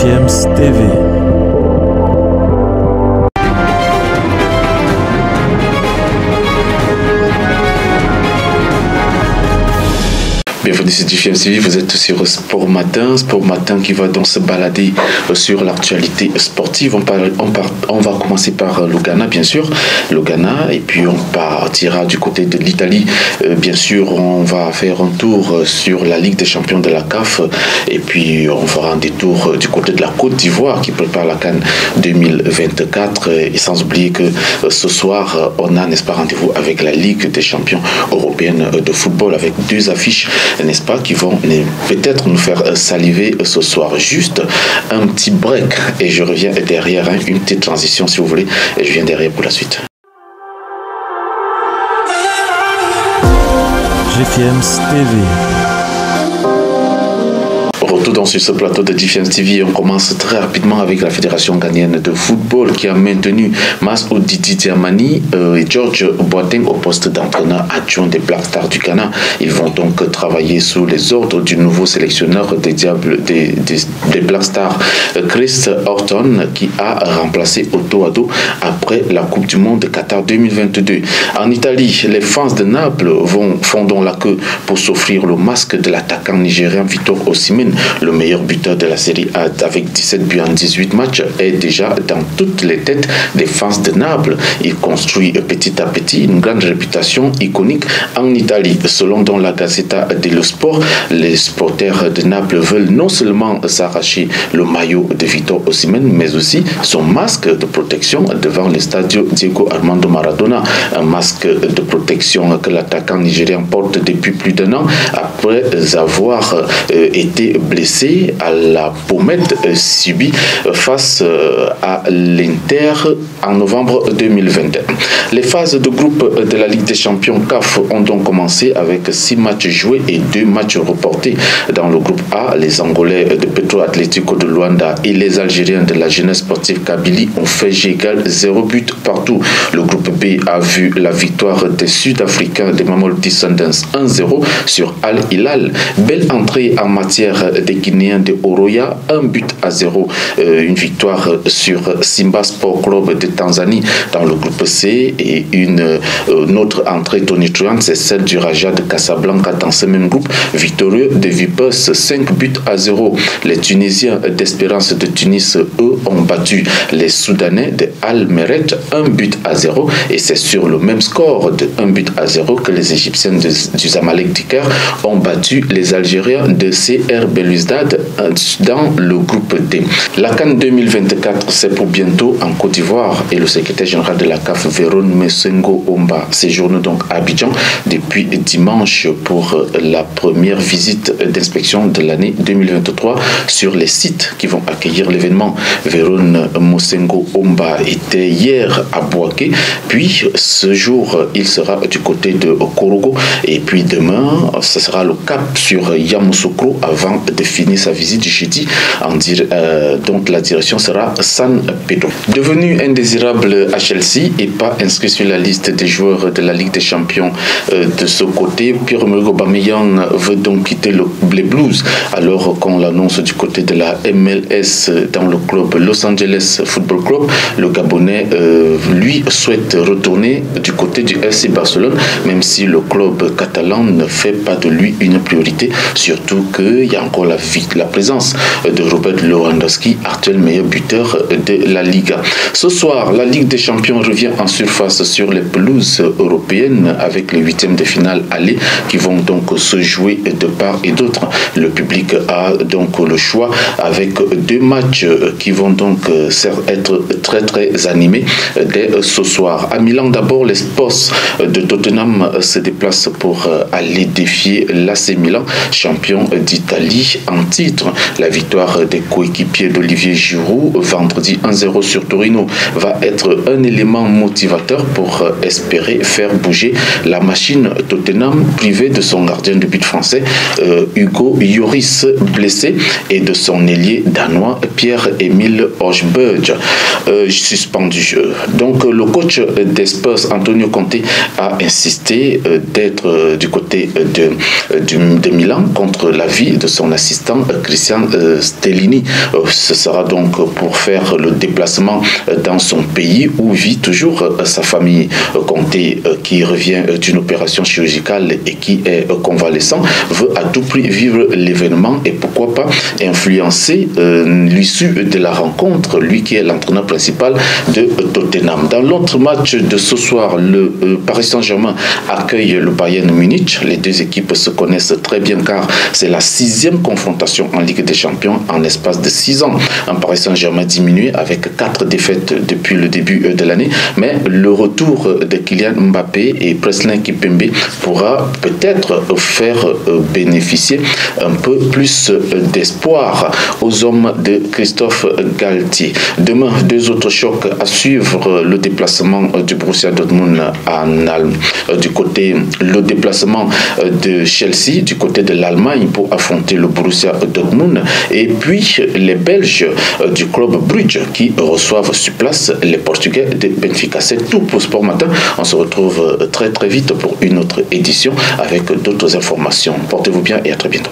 GFM's TV. Bienvenue sur GFM TV, vous êtes sur Sport Matin qui va donc se balader sur l'actualité sportive. On va commencer par le Ghana, bien sûr, le Ghana, et puis on partira du côté de l'Italie. Bien sûr, on va faire un tour sur la Ligue des champions de la CAF, et puis on fera un détour du côté de la Côte d'Ivoire qui prépare la CAN 2024. Et sans oublier que ce soir, on a, n'est-ce pas, rendez-vous avec la Ligue des champions européenne de football, avec deux affiches, n'est-ce pas, qui vont peut-être nous faire saliver ce soir. Juste un petit break et je reviens derrière, une petite transition si vous voulez, et je viens derrière pour la suite. GFM's TV. Retour donc sur ce plateau de GFM TV. On commence très rapidement avec la Fédération ghanéenne de football qui a maintenu Masudi Diamani et George Boateng au poste d'entraîneur adjoint des Black Stars du Ghana. Ils vont donc travailler sous les ordres du nouveau sélectionneur des Black Stars, Chris Horton, qui a remplacé Otto Addo après la Coupe du Monde de Qatar 2022. En Italie, les fans de Naples font donc la queue pour s'offrir le masque de l'attaquant nigérien Victor Osimhen. Le meilleur buteur de la Série A avec 17 buts en 18 matchs est déjà dans toutes les têtes des fans de Naples. Il construit petit à petit une grande réputation iconique en Italie. Selon donc la Gazzetta dello Sport, les supporters de Naples veulent non seulement s'arracher le maillot de Victor Osimhen, mais aussi son masque de protection devant le Stadio Diego Armando Maradona. Un masque de protection que l'attaquant nigérien porte depuis plus d'un an après avoir été blessé à la pommette subie face à l'Inter en novembre 2021. Les phases de groupe de la Ligue des champions CAF ont donc commencé avec 6 matchs joués et 2 matchs reportés. Dans le groupe A, les Angolais de Petro Atlético de Luanda et les Algériens de la jeunesse sportive Kabylie ont fait J égale 0 but partout. Le groupe B a vu la victoire des Sud-Africains de Mamelodi Sundowns 1-0 sur Al Hilal. Belle entrée en matière des Guinéens de Oroya, 1-0. Une victoire sur Simba Sport Club de Tanzanie dans le groupe C, et une autre entrée tonitruante, c'est celle du Raja de Casablanca dans ce même groupe, victorieux de Vipers 5-0. Les Tunisiens d'Espérance de Tunis, eux, ont battu les Soudanais de Al Meret 1-0, et c'est sur le même score de 1-0 que les Égyptiens du Zamalek Dikar ont battu les Algériens de CR Belouizdad dans le groupe D. La CAN 2024, c'est pour bientôt en Côte d'Ivoire, et le secrétaire général de la CAF, Véron Mosengo Omba, séjourne donc à Abidjan depuis dimanche pour la première visite d'inspection de l'année 2023 sur les sites qui vont accueillir l'événement. Véron Mosengo Omba était hier à Bouaké, puis ce jour il sera du côté de Korogo, et puis demain ce sera le cap sur Yamoussoukro avant de finir sa visite jeudi. Donc la direction sera San Pedro. Devenu indésirable à Chelsea et pas inscrit sur la liste des joueurs de la Ligue des champions de ce côté, Pierre-Emerick Aubameyang veut donc quitter les Blues alors qu'on l'annonce du côté de la MLS dans le club Los Angeles Football Club. Le Gabonais lui souhaite retourner du côté du FC Barcelone, même si le club catalan ne fait pas de lui une priorité, surtout qu'il y a encore la présence de Robert Lewandowski, actuel meilleur buteur de la Liga. Ce soir, la Ligue des champions revient en surface sur les pelouses européennes avec les huitièmes de finale aller qui vont donc se jouer de part et d'autre. Le public a donc le choix avec 2 matchs qui vont donc être très animés dès ce soir. À Milan d'abord, les Spurs de Tottenham se déplacent pour aller défier l'AC Milan, champion d'Italie en titre. La victoire des coéquipiers d'Olivier Giroud vendredi 1-0 sur Torino va être un élément motivateur pour espérer faire bouger la machine Tottenham, privée de son gardien de but français Hugo Lloris, blessé, et de son ailier danois Pierre-Emile Højbjerg suspendu. Donc le coach des Spurs, Antonio Conte, a insisté d'être du côté de Milan contre l'avis de son assistant Christian Stellini. Ce sera donc pour faire le déplacement dans son pays où vit toujours sa famille. Conté, qui revient d'une opération chirurgicale et qui est convalescent, veut à tout prix vivre l'événement et pourquoi pas influencer l'issue de la rencontre, lui qui est l'entraîneur principal de Tottenham. Dans l'autre match de ce soir, le Paris Saint-Germain accueille le Bayern Munich. Les deux équipes se connaissent très bien car c'est la 6e confrontation en Ligue des Champions en l'espace de 6 ans. Un Paris Saint-Germain diminué avec 4 défaites depuis le début de l'année, mais le retour de Kylian Mbappé et Presnel Kimpembe pourra peut-être faire bénéficier un peu plus d'espoir aux hommes de Christophe Galtier. Demain, 2 autres chocs à suivre, le déplacement du Borussia Dortmund en Allemagne, le déplacement de Chelsea du côté de l'Allemagne pour affronter le Borussia Dortmund, et puis les Belges du club Brugge qui reçoivent sur place les Portugais de Benfica. C'est tout pour Sport Matin. On se retrouve très très vite pour une autre édition avec d'autres informations. Portez-vous bien et à très bientôt.